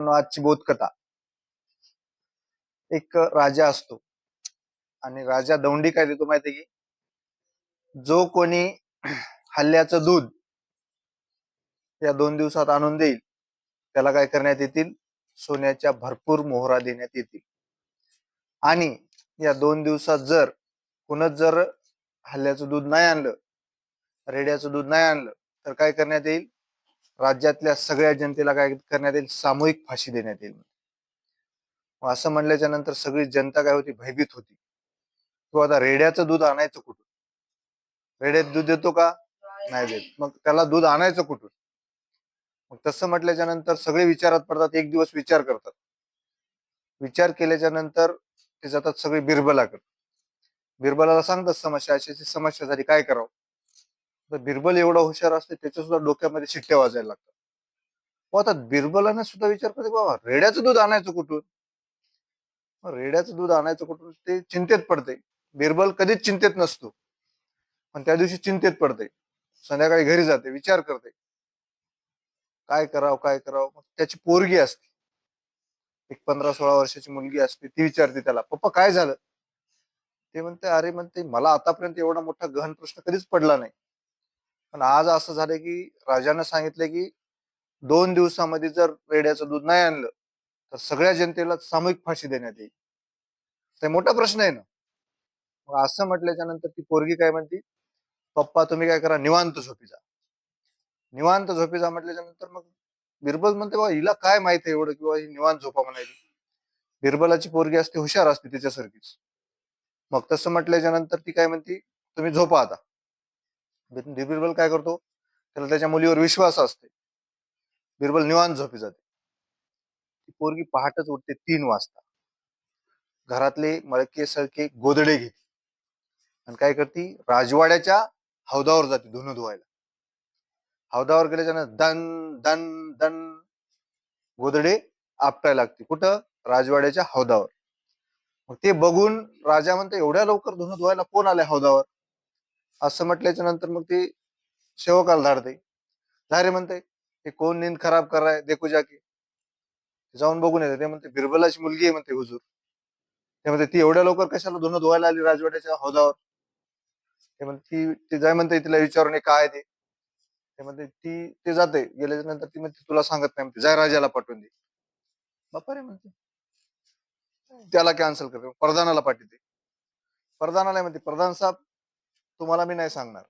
आजची बोधकथा. एक राजा असतो आणि राजा दौंडी काय देतो माहितीये की जो कोणी हल्ल्याचं दूध या 2 दिवसात आणून देईल त्याला काय करण्यात येतील, सोन्याच्या भरपूर मोहरा देण्यात येतील. आणि या 2 दिवसात जर हल्ल्याचं दूध नाही आणलं, रेड्याचं दूध नाही आणलं, तर काय करण्यात येईल, राज्यातल्या सगळ्या जनतेला काय करण्यात येईल, सामूहिक फाशी देण्यात येईल. असं म्हणल्याच्या नंतर सगळी जनता काय होती, भयभीत होती. तो आता रेड्याचं दूध आणायचं कुठून? रेड्यात दूध देतो का? नाही देत. मग त्याला दूध आणायचं कुठून? मग तसं म्हटल्याच्या नंतर सगळे विचारात पडतात. एक दिवस विचार करतात. विचार केल्याच्या नंतर ते जातात सगळे बिरबलाकडे. बिरबलाला सांगतात समस्या, अशी समस्या झाली, काय करावं? तर बिरबल एवढा हुशार असते, त्याच्या सुद्धा डोक्यामध्ये शिट्ट्या वाजायला लागतात. आता बिरबलाने सुद्धा विचार करते, बाबा रेड्याचं दूध आणायचं कुठून? रेड्याचं दूध आणायचं कुठून ते चिंतेत पडते. बिरबल कधीच चिंतेत नसतो, पण त्या दिवशी चिंतेत पडते. संध्याकाळी घरी जाते, विचार करते, काय करावं काय करावं. मग त्याची पोरगी असते, एक 15-16 वर्षाची मुलगी असते. ती विचारते त्याला, पप्पा काय झालं? ते म्हणते, अरे म्हणते, मला आतापर्यंत एवढा मोठा गहन प्रश्न कधीच पडला नाही, पण आज असं झालं की राजानं सांगितलं की 2 दिवसामध्ये जर रेड्याचं दूध नाही आणलं तर सगळ्या जनतेला सामूहिक फाशी देण्यात येईल. ते मोठा प्रश्न आहे ना. मग असं म्हटल्याच्या नंतर ती पोरगी काय म्हणते, पप्पा तुम्ही काय करा, निवांत झोपी जा. निवांत झोपी जा म्हटल्याच्या नंतर मग बिरबल म्हणते, बाबा हिला काय माहिती आहे एवढं किंवा ही निवांत झोपा म्हणायची. बिरबलाची पोरगी असते, हुशार असते तिच्यासारखीच. मग तसं म्हटल्याच्या नंतर ती काय म्हणते, तुम्ही झोपा आता. बिरबल काय करतो, त्याला त्याच्या मुलीवर विश्वास असते. बिरबल निवांत झोपी जाते. ती पोरगी पहाटच उठते 3 वाजता. घरातले मळके सळके गोदडे घेते आणि काय करते, राजवाड्याच्या हौदावर जाते धुणं धुवायला. हौदावर गेल्याच्या नंतर दन दन दन गोदडे आपटायला लागते. कुठं? राजवाड्याच्या हौदावर. मग ते बघून राजा म्हणते, एवढ्या लवकर धुणं धुवायला कोण आले हौदावर? असं म्हटल्याच्या नंतर मग ते सेवकाला धाडते. जा रे म्हणते, ते कोण नींद खराब कराय देखो जाके. जाऊन बघून येते. ते म्हणते बिरबलाची मुलगी आहे म्हणते हुजूर. ते म्हणते, ती एवढ्या लवकर कशाला धुणं धुवायला आली राजवाड्याच्या हौदावर? ते म्हणते, ती जाय म्हणते तिला विचारून, काय ते. ते म्हणते ते जाते. गेल्याच्या नंतर ती म्हणते, तुला सांगत नाही म्हणते, जाय राजाला पाठवून दे. बापा रे म्हणते, त्याला कॅन्सल करते, प्रधानाला पाठवते. प्रधानाला म्हणते, प्रधान साहेब तुम्हाला मी नाही सांगणार,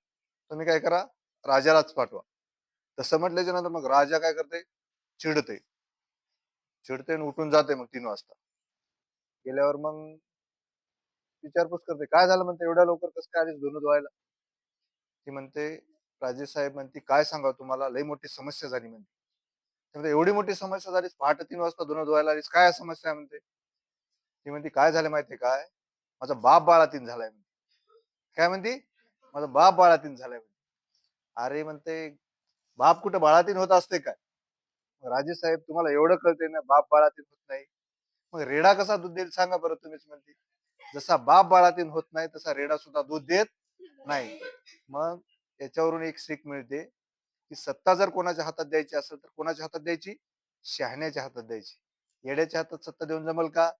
तुम्ही काय करा, राजालाच पाठवा. तसं म्हटल्याच्या नंतर मग राजा काय करते, चिडते. चिडते आणि उठून जाते. मग 3 वाजता गेल्यावर मग विचारपूस करते, काय झालं म्हणते, एवढ्या लवकर कसं काय आलीस धुणं धुवायला? ती म्हणते, राजेसाहेब म्हणते, काय सांगा तुम्हाला, लई मोठी समस्या झाली म्हणते. म्हणते, एवढी मोठी समस्या झाली, पहाटे 3 वाजता धुणं धुवायला आलीस, काय समस्या आहे म्हणते. ती म्हणते, काय झालं माहितीये काय, माझा बाप बाळातीन झालाय म्हणते. काय म्हणते, माझा बाप बाळातीन झालाय म्हणते. अरे म्हणते, बाप कुठं बाळातीन होत असते काय? राजेसाहेब तुम्हाला एवढं कळते ना, बाप बाळातीन होत नाही. मग रेडा कसा दूध देईल सांगा बरं तुम्हीच म्हणते. जसा बाप बाळातीन होत नाही तसा रेडा सुद्धा दूध देत नाही. मग याच्यावरून एक सीख मिळते की सत्ता जर कोणाच्या हातात द्यायची असेल तर कोणाच्या हातात द्यायची, शहाण्याच्या हातात द्यायची. येड्याच्या हातात सत्ता देऊन जमल का?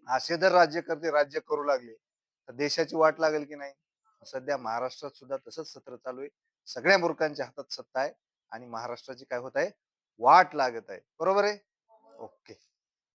असे जर राज्यकर्ते राज्य करू लागले तर देशाची वाट लागेल की नाही? सध्या महाराष्ट्रात सुद्धा तसंच सत्र चालू आहे. सगळ्या मूर्खांच्या हातात सत्ता आहे आणि महाराष्ट्राची काय होत आहे, वाट लागत आहे. बरोबर आहे.